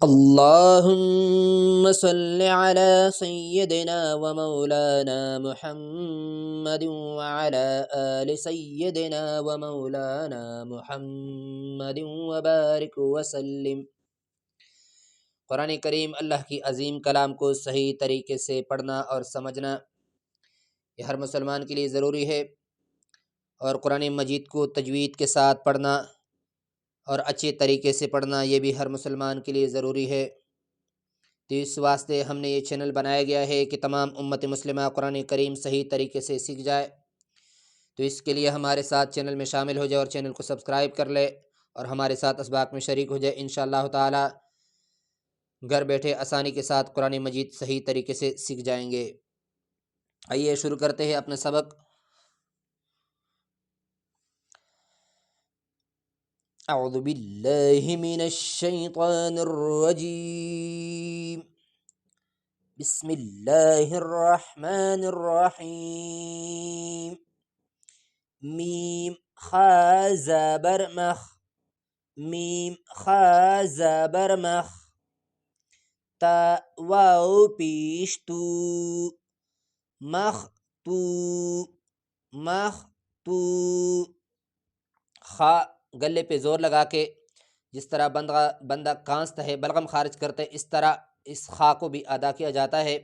اللهم صل على سيدنا ومولانا محمد وعلى آل سيدنا ومولانا محمد وبارك وسلم۔ قرآن کریم اللہ کی عظیم کلام کو صحیح طریقے سے پڑھنا اور سمجھنا یہ ہر مسلمان کے لیے ضروری ہے، اور قرآن مجید کو تجوید کے ساتھ پڑھنا اور اچھے طریقے سے پڑھنا یہ بھی ہر مسلمان کے لیے ضروری ہے۔ تو اس واسطے ہم نے یہ چینل بنایا گیا ہے کہ تمام امت مسلمہ قرآن کریم صحیح طریقے سے سیکھ جائے۔ تو اس کے لیے ہمارے ساتھ چینل میں شامل ہو جائے اور چینل کو سبسکرائب کر لے اور ہمارے ساتھ اسباق میں شریک ہو جائے۔ انشاءاللہ تعالی گھر بیٹھے آسانی کے ساتھ قرآن مجید صحیح طریقے سے سیکھ جائیں گے۔ آئیے شروع کرتے ہیں اپنا سبق۔ اعوذ باللہ من الشیطان الرجیم، بسم اللہ الرحمن الرحیم۔ میم خا زبر مخ، میم خا زبر مخ، تا واو پیش تو، مخ تو، مخ تو۔ خا گلے پہ زور لگا کے جس طرح بندہ کانستا ہے، بلغم خارج کرتا ہے، اس طرح اس خا کو بھی ادا کیا جاتا ہے۔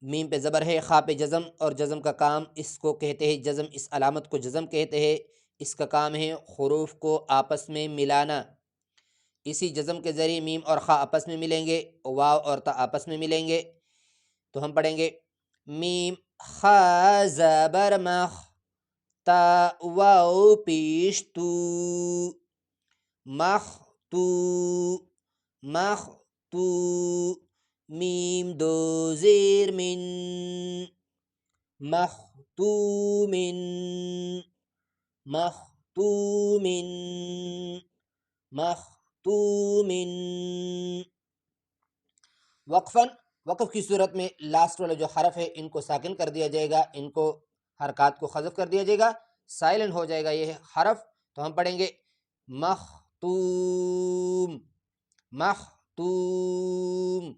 میم پہ زبر ہے، خا پہ جزم، اور جزم کا کام اس کو کہتے ہیں جزم، اس علامت کو جزم کہتے ہیں۔ اس کا کام ہے حروف کو آپس میں ملانا۔ اسی جزم کے ذریعے میم اور خا آپس میں ملیں گے، واو اور تا آپس میں ملیں گے۔ تو ہم پڑھیں گے میم خا زبر مخ، تا واو پیش تو، مخ تو، مخ تو۔ میم دو زیر من، مختوم، مختوم، مختوم۔ وقفاً، وقف کی صورت میں لاسٹ والا جو حرف ہے ان کو ساکن کر دیا جائے گا، ان کو حرکات کو حذف کر دیا جائے گا، سائلنٹ ہو جائے گا یہ حرف۔ تو ہم پڑھیں گے مختوم، مختوم،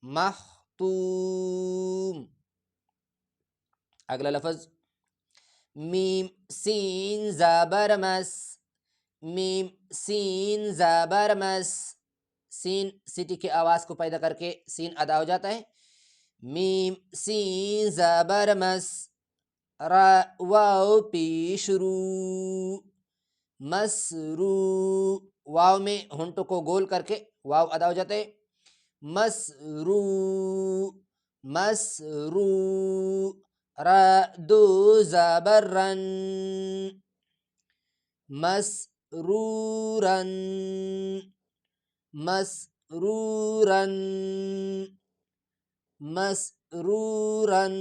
مختوم۔ اگلا لفظ میم سین زبر مس، میم سین زبر مس، سین سٹی کی آواز کو پیدا کر کے سین ادا ہو جاتا ہے۔ میم سین زبر مس، را واو پیش رو، مسرو، واو میں ہونٹوں کو گول کر کے واو ادا ہو جاتا ہے۔ مسرو، مسرو۔ را دو زبر رن، مسرورن، مسرورن، مسرورن۔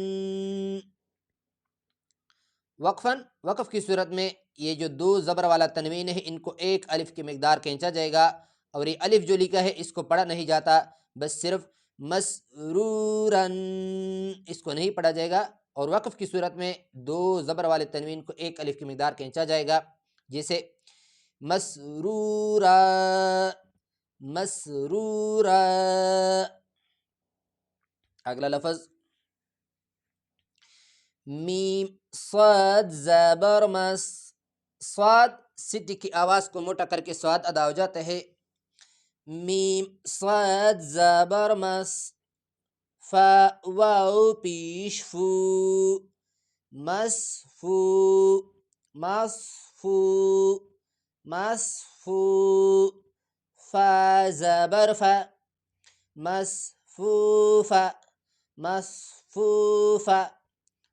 وقفاً، وقف کی صورت میں یہ جو دو زبر والا تنوین ہے ان کو ایک الف کی مقدار کھینچا جائے گا، اور یہ الف جو لکھا ہے اس کو پڑھا نہیں جاتا، بس صرف مسرورن اس کو نہیں پڑھا جائے گا۔ اور وقف کی صورت میں دو زبر والے تنوین کو ایک الف کی مقدار کھینچا جائے گا، جیسے مسرورا، مسرورا۔ اگلا لفظ میم صاد زبر مس، صاد سٹی کی آواز کو موٹا کر کے صاد ادا ہو جاتا ہے۔ میم صاد زبر مس، فا واو پیش فو، مسفو، مصفو، مصفو۔ فا زبر فا، مصفوفا، مصفوفا،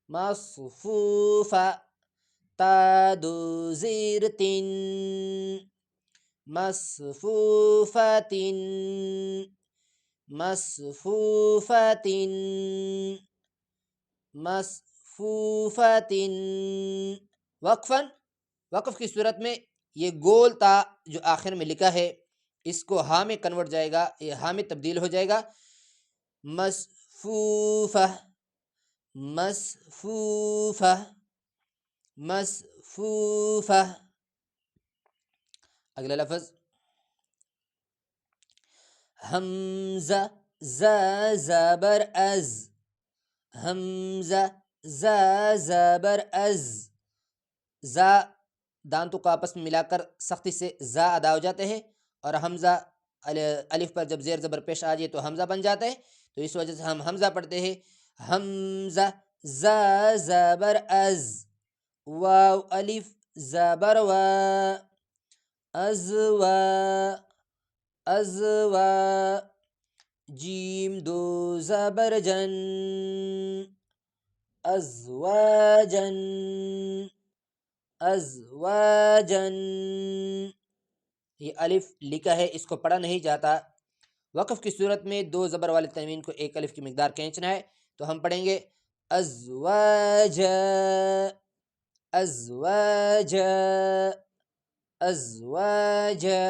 مصفوفا۔ تا دو زیر تن، مصفوفة، مصفوفة، مصفوفة۔ وقفاً، وقف کی صورت میں یہ گول تا جو آخر میں لکھا ہے اس کو ہاں میں کنورٹ جائے گا، یہ ہاں میں تبدیل ہو جائے گا، مصفوفہ، مصفوفہ، مصفوفہ۔ اگلا لفظ حمزہ زا زبر از، حمزہ زا زبر از، زا دانتوں کو آپس میں ملا کر سختی سے زا ادا ہو جاتے ہیں، اور حمزہ الف پر جب زیر زبر پیش آ جائے تو حمزہ بن جاتا ہے، تو اس وجہ سے ہم حمزہ پڑھتے ہیں حمزہ زا زبر از، واو الف زبر وا، ازوا ازوا، جیم دو زبر جن، ازواجن ازواجن۔ یہ الف لکھا ہے، اس کو پڑھا نہیں جاتا۔ وقف کی صورت میں دو زبر والے تنوین کو ایک الف کی مقدار کھینچنا ہے، تو ہم پڑھیں گے ازواجا ازواجا ازواجا۔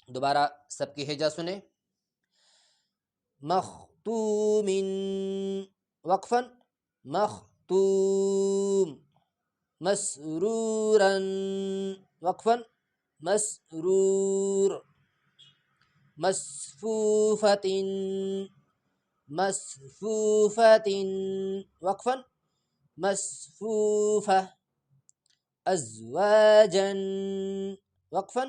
دوبارہ سب کی ہجا سنیں، مختوم وقفا، مختوم، مسرورا وقفا، مسرور، مصفوفة مصفوفة وقفا، مصفوفة، أزواجا وقفا،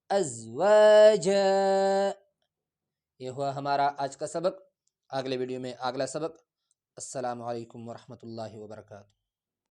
ازواجا۔ یہ ہوا ہمارا آج کا سبق، اگلے ویڈیو میں اگلا سبق۔ السلام علیکم ورحمۃ اللہ وبرکاتہ۔